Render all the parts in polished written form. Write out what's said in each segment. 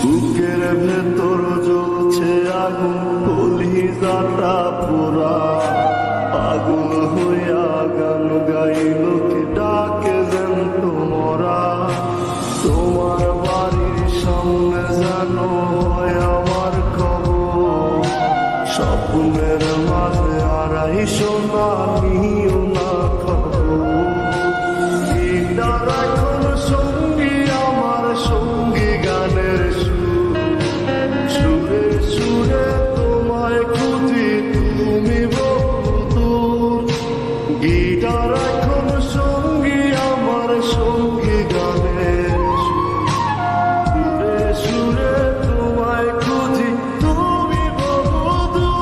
বুকের ভেতর জ্বলছে আগুন, কলিজাটা পোড়া। আগুন হইয়া গান গাইল কি ডাকে যেন তোমরা। তোমার বাড়ির সামনে যেন হয় আমার খবর। স্বপ্নের মাঝে আড়াই সোনা নিও না খবর। গিটার এখন সঙ্গী আমার, সঙ্গী গানের সুরে সুরে তোমায় খুঁজি, তুমি বহুদূর। গিটার এখন সঙ্গী আমার, সঙ্গী গানের সুরে সুরে তোমায় খুঁজি, তুমি বহুদূর।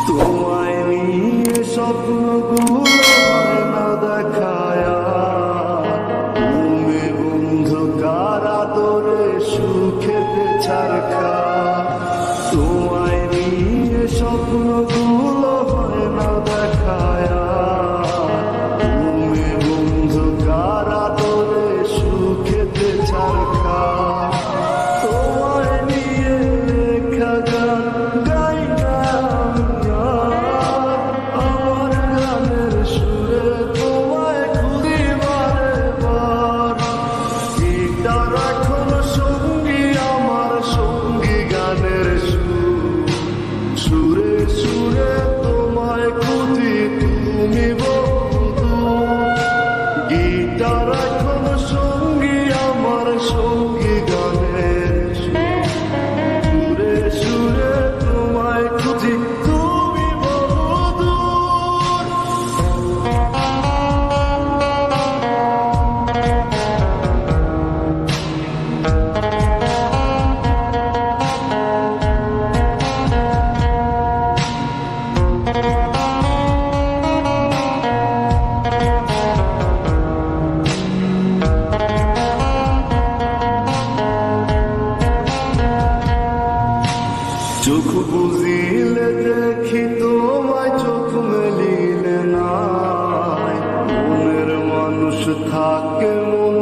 তোমায় নিয়ে স্বপ্নগুলো হয় না দেখায়া। তুমি বন্ধু কার আদরে সুখেতে ছাড়খা। তোমায় নিয়ে স্বপ্নগুলো হয় না দেখায়া। তুমি বন্ধু কার আদরে সুখেতে ছাড়খা। তোমায় নিয়ে লেখা গান গাই না আমি আর। আমার গানের সুরে তোমায় খুঁজি বারে বার। গিটার এখন সঙ্গী আমার, সঙ্গী গানের সুরে সুরে তোমায় খুঁজি, তুমি বহুদূর। গিটার এখন সঙ্গী আমার, সঙ্গী গানের সুরে সুরে তোমায় খুঁজি, তুমি বহুদূর। চোখ বুঝিলে দেখি তোমায়, চোখ মেলিলে নাই। মনের মানুষ থাকে মন